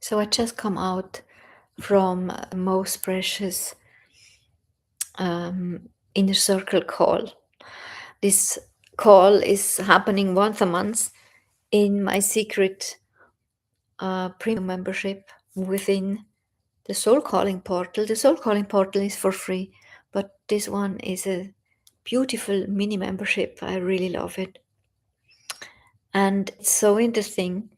So I just come out from a most precious inner circle call. This call is happening once a month in my secret premium membership within the Soul Calling portal. The Soul Calling portal is for free, but this one is a beautiful mini membership. I really love it. And it's so interesting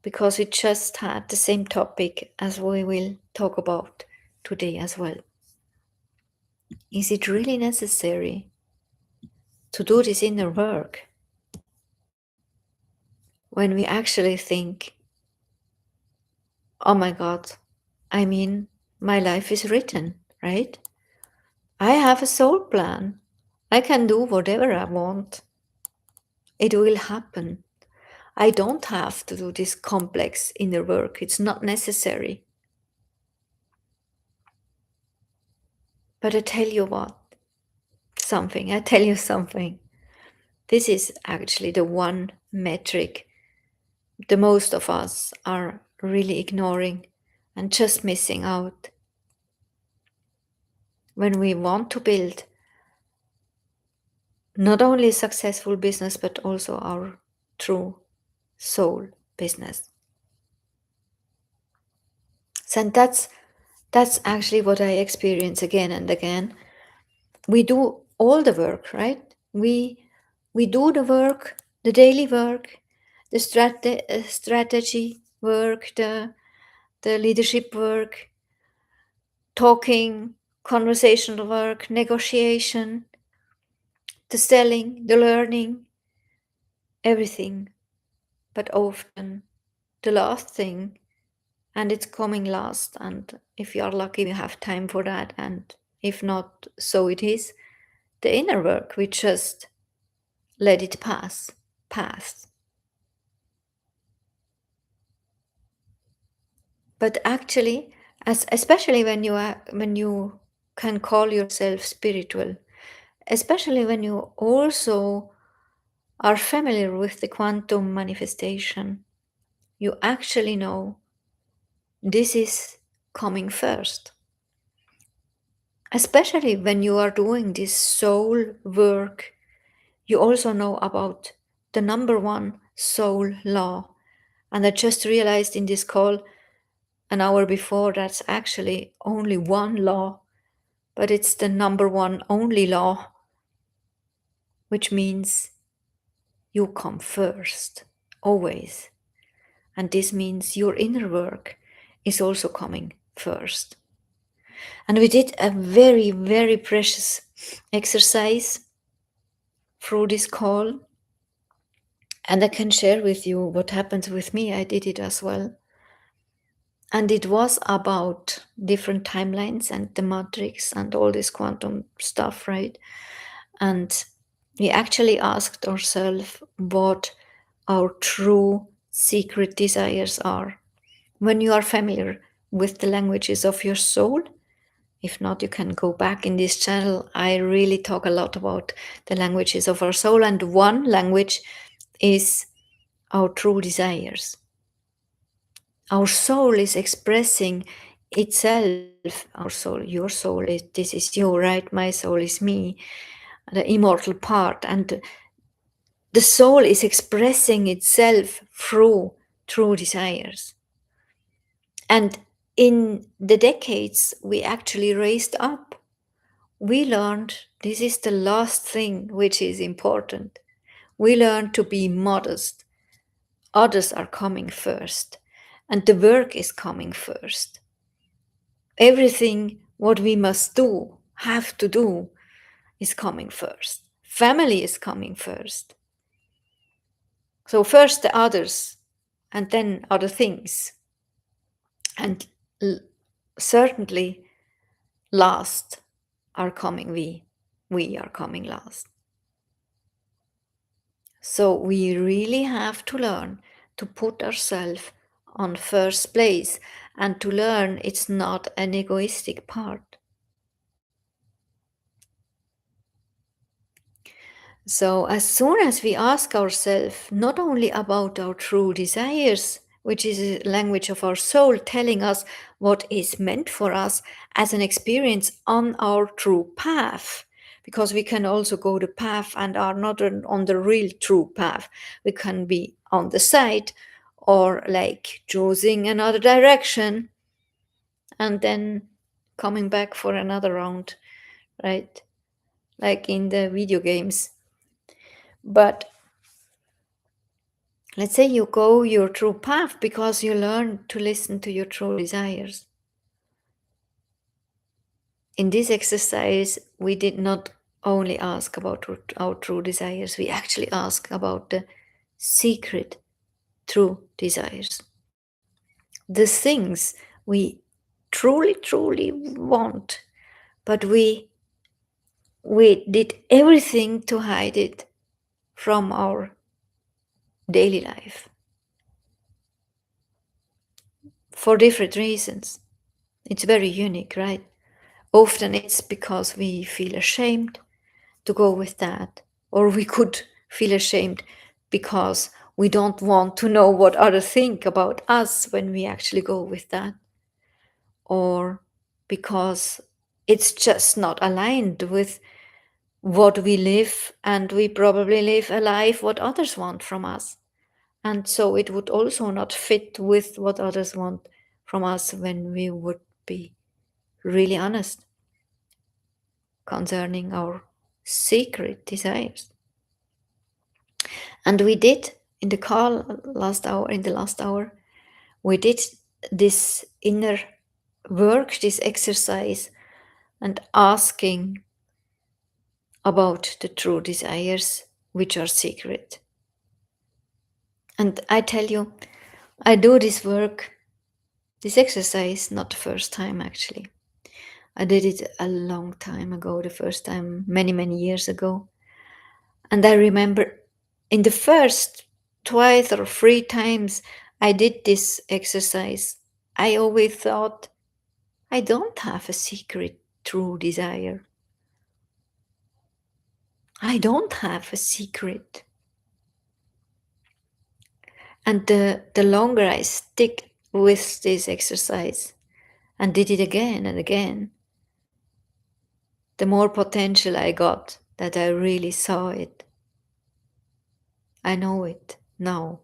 because it just had the same topic as we will talk about today as well. Is it really necessary to do this inner work when we actually think, oh my God, I mean, my life is written, right? I have a soul plan. I can do whatever I want. It will happen. I don't have to do this complex inner work. It's not necessary. But I tell you what, I tell you something. This is actually the one metric the most of us are really ignoring and just missing out. When we want to build not only a successful business, but also our true soul business. So that's actually what I experience again and again. We do all the work, right? We do the work, the daily work, the strategy work, the leadership work, talking, conversational work, negotiation, the selling, the learning, everything. But often the last thing, and it's coming last, and if you are lucky, we have time for that, and if not, so it is. The inner work, we just let it pass. But actually, especially when you can call yourself spiritual, especially when you also are familiar with the quantum manifestation, you actually know this is coming first. Especially when you are doing this soul work, you also know about the number one soul law. And I just realized in this call an hour before that's actually only one law, but it's the number one only law, which means you come first, always. And this means your inner work is also coming first. And we did a very, very precious exercise through this call. And I can share with you what happened with me. I did it as well. And it was about different timelines and the matrix and all this quantum stuff, right? And we actually asked ourselves what our true secret desires are. When you are familiar with the languages of your soul, if not, you can go back in this channel. I really talk a lot about the languages of our soul, and one language is our true desires. Our soul is expressing itself. Our soul, your soul is, this is you, right? My soul is me, the immortal part. And the soul is expressing itself through true desires. And in the decades we actually raised up, we learned this is the last thing which is important. We learned to be modest. Others are coming first, and the work is coming first. Everything what we must do, have to do, is coming first. Family is coming first. So first the others, and then other things. And certainly last are coming we. We are coming last. So we really have to learn to put ourselves on first place, and to learn it's not an egoistic part. So as soon as we ask ourselves not only about our true desires, which is a language of our soul, telling us what is meant for us as an experience on our true path. Because we can also go the path and are not on the real true path. We can be on the side or like choosing another direction and then coming back for another round, right? Like in the video games. But let's say you go your true path because you learn to listen to your true desires. In this exercise, we did not only ask about our true desires, we actually ask about the secret true desires. The things we truly, truly want, but we did everything to hide it from our daily life for different reasons. It's very unique, right? Often it's because we feel ashamed to go with that, or we could feel ashamed because we don't want to know what others think about us when we actually go with that, or because it's just not aligned with what we live, and we probably live a life what others want from us. And so it would also not fit with what others want from us when we would be really honest concerning our secret desires. And we did in the call in the last hour, we did this inner work, this exercise, and asking about the true desires which are secret. And I tell you, I do this work, this exercise, not the first time actually. I did it a long time ago, the first time, many, many years ago. And I remember in the first twice or three times I did this exercise, I always thought, I don't have a secret true desire. I don't have a secret. And the longer I stick with this exercise and did it again and again, the more potential I got, that I really saw it. I know it now.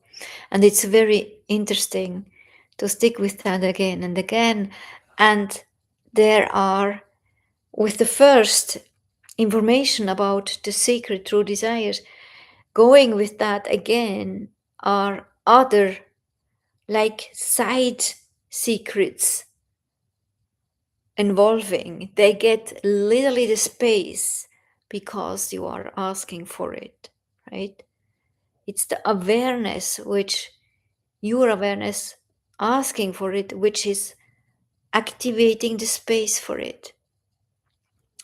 And it's very interesting to stick with that again and again. And there are, with the first information about the secret true desires, going with that again are other like side secrets involving. They get literally the space because you are asking for it, right? It's the awareness, which your awareness asking for it, which is activating the space for it.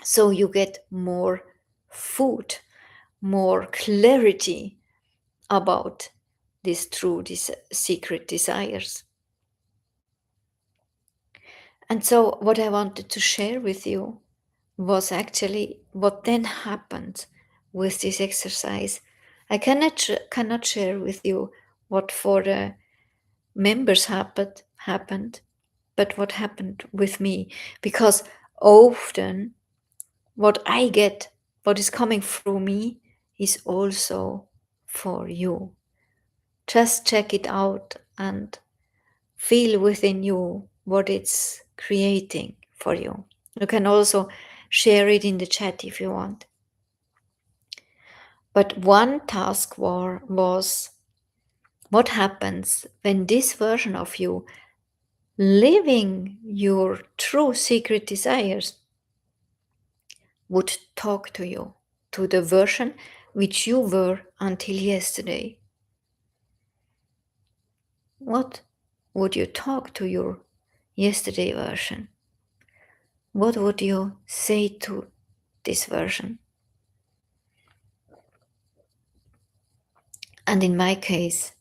So you get more food, more clarity about these true secret desires. And so what I wanted to share with you was actually what then happened with this exercise. I cannot share with you what for the members happened, but what happened with me, because often what I get, what is coming through me, is also for you. Just check it out and feel within you what it's creating for you. You can also share it in the chat if you want. But one task was what happens when this version of you, living your true secret desires, would talk to you, to the version which you were until yesterday. What would you talk to your yesterday version? What would you say to this version? And in my case,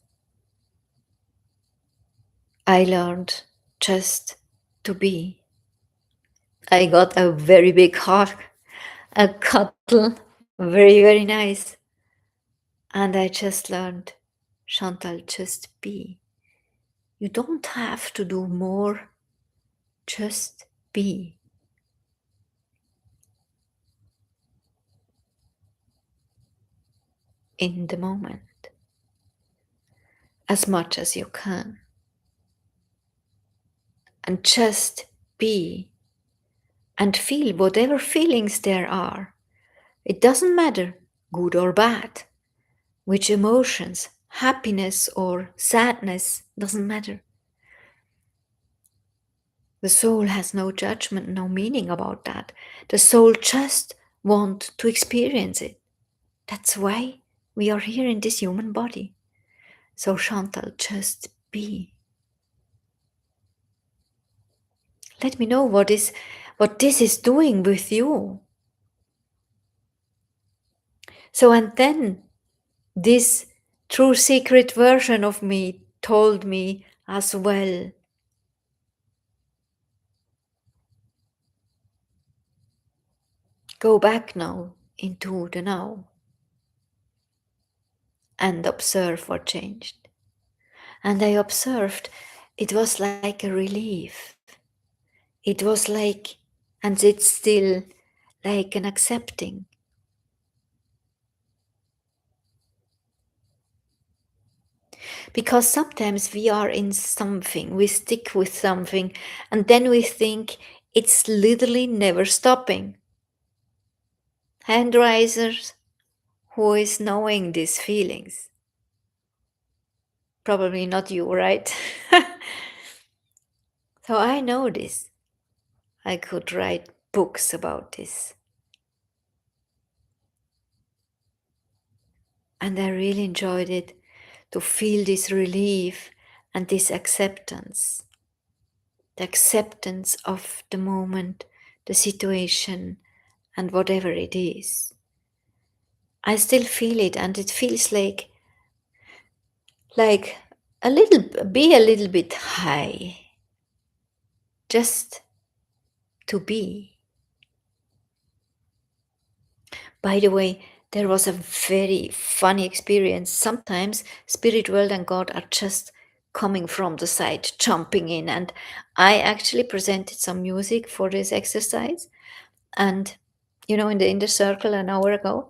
I learned just to be. I got a very big hug, a cuddle, very, very nice. And I just learned, Chantal, just be. You don't have to do more, just be. In the moment as much as you can. And just be and feel whatever feelings there are. It doesn't matter, good or bad, which emotions, happiness or sadness, doesn't matter. The soul has no judgment, no meaning about that. The soul just wants to experience it. That's why we are here in this human body. So Chantal, just be. Let me know what this is doing with you. So, and then this true secret version of me told me as well, go back now into the now and observe what changed. And I observed it was like a relief. It was like, and it's still like an accepting. Because sometimes we are in something, we stick with something, and then we think it's literally never stopping. Hand raisers, who is knowing these feelings? Probably not you, right? So I know this. I could write books about this. And I really enjoyed it to feel this relief and this acceptance. The acceptance of the moment, the situation, and whatever it is. I still feel it, and it feels like be a little bit high. Just to be. By the way, there was a very funny experience. Sometimes SpiritWorld and God are just coming from the side, jumping in. And I actually presented some music for this exercise. And, in the inner circle an hour ago.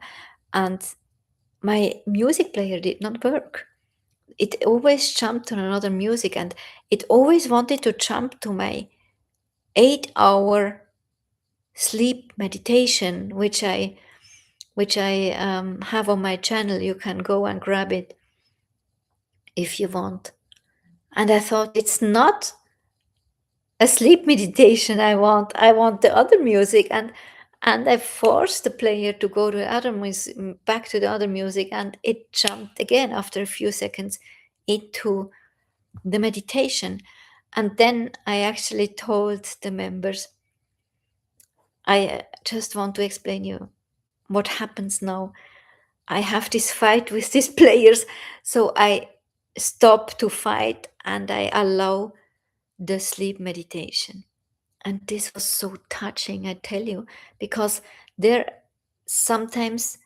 And my music player did not work. It always jumped to another music. And it always wanted to jump to my 8-hour sleep meditation, which I have on my channel. You can go and grab it if you want. And I thought, it's not a sleep meditation I want the other music. And I forced the player to go to the other music, back to the other music, and it jumped again after a few seconds into the meditation. And then I actually told the members, I just want to explain you what happens now. I have this fight with these players, so I stop to fight and I allow the sleep meditation. And this was so touching, I tell you, because there sometimes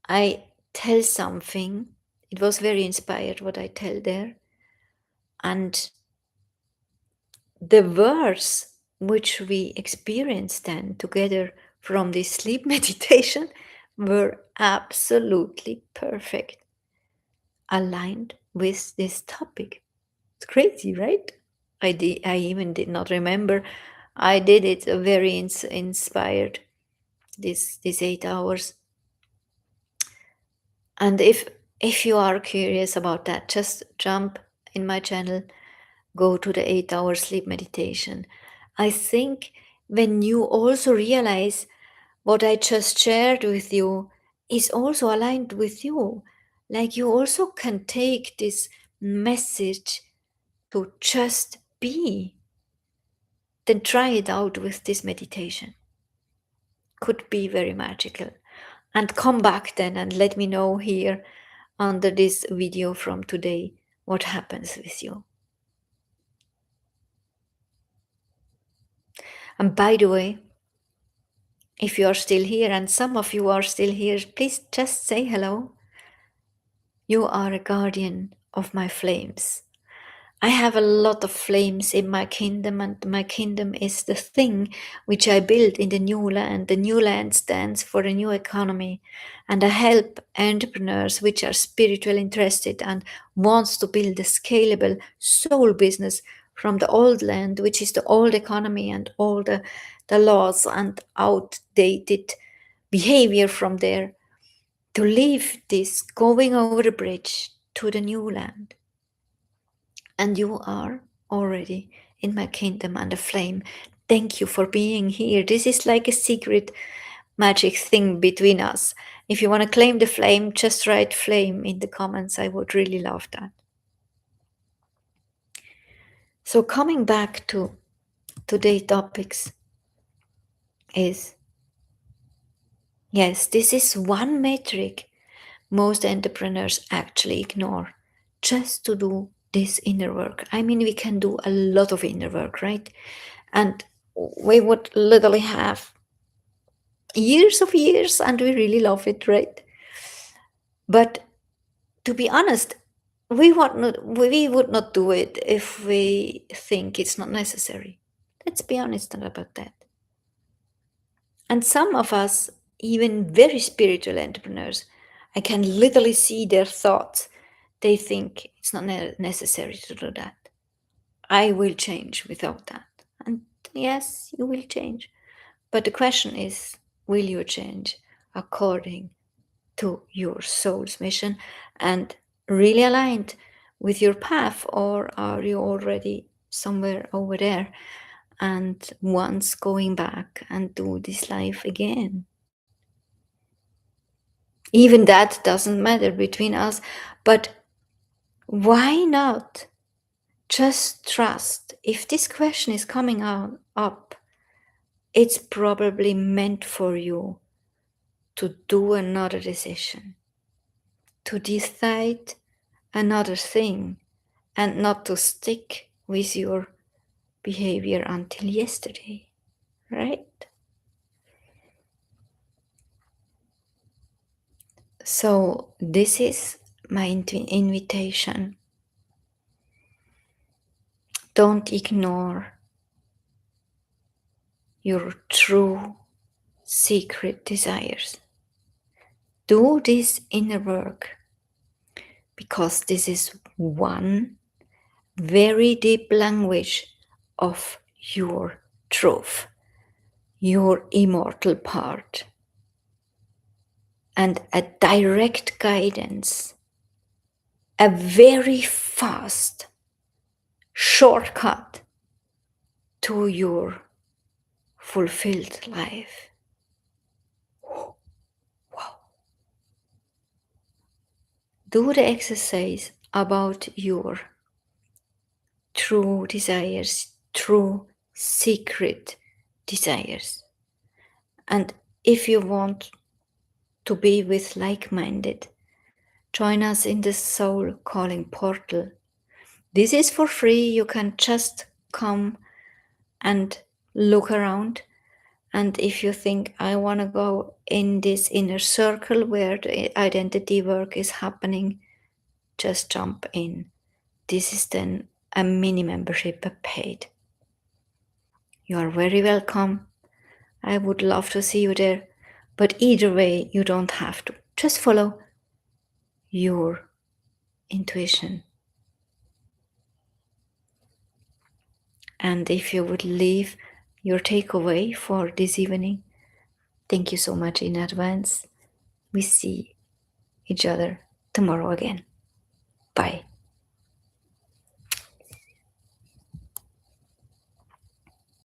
I tell something. It was very inspired what I tell there. And the words which we experienced then together from this sleep meditation were absolutely perfect, aligned with this topic. It's crazy, right? I even did not remember. I did it very inspired, these 8 hours. And if you are curious about that, just jump in my channel, go to the 8-hour sleep meditation. I think when you also realize what I just shared with you is also aligned with you, like you also can take this message to just be, then try it out with this meditation. Could be very magical. And come back then and let me know here under this video from today what happens with you. And by the way, if you are still here, and some of you are still here, please just say hello. You are a guardian of my flames. I have a lot of flames in my kingdom, and my kingdom is the thing which I build in the new land. The new land stands for a new economy, and I help entrepreneurs which are spiritually interested and wants to build a scalable soul business from the old land, which is the old economy and all the laws and outdated behavior from there, to leave this going over the bridge to the new land. And you are already in my kingdom and a flame. Thank you for being here. This is like a secret magic thing between us. If you want to claim the flame, just write flame in the comments. I would really love that. So coming back to today's topics is, yes, this is one metric most entrepreneurs actually ignore, just to do this inner work. I mean, we can do a lot of inner work, right? And we would literally have years of years and we really love it, right? But to be honest, we would not do it if we think it's not necessary. Let's be honest about that. And some of us, even very spiritual entrepreneurs, I can literally see their thoughts. They think it's not necessary to do that. I will change without that. And yes, you will change. But the question is, will you change according to your soul's mission and really aligned with your path, or are you already somewhere over there and once going back and do this life again? Even that doesn't matter between us, but why not just trust? If this question is coming up, it's probably meant for you to do another decision, to decide another thing, and not to stick with your behavior until yesterday, right? So this is my invitation. Don't ignore your true secret desires. Do this inner work, because this is one very deep language of your truth, your immortal part, and a direct guidance, a very fast shortcut to your fulfilled life. Wow. Do the exercise about your true desires, true secret desires. And if you want to be with like-minded, join us in the Soul Calling Portal. This is for free. You can just come and look around. And if you think, I want to go in this inner circle where the identity work is happening, just jump in. This is then a mini membership, a paid. You are very welcome. I would love to see you there. But either way, you don't have to. Just follow your intuition. And if you would leave your takeaway for this evening, thank you so much in advance. We see each other tomorrow again. Bye.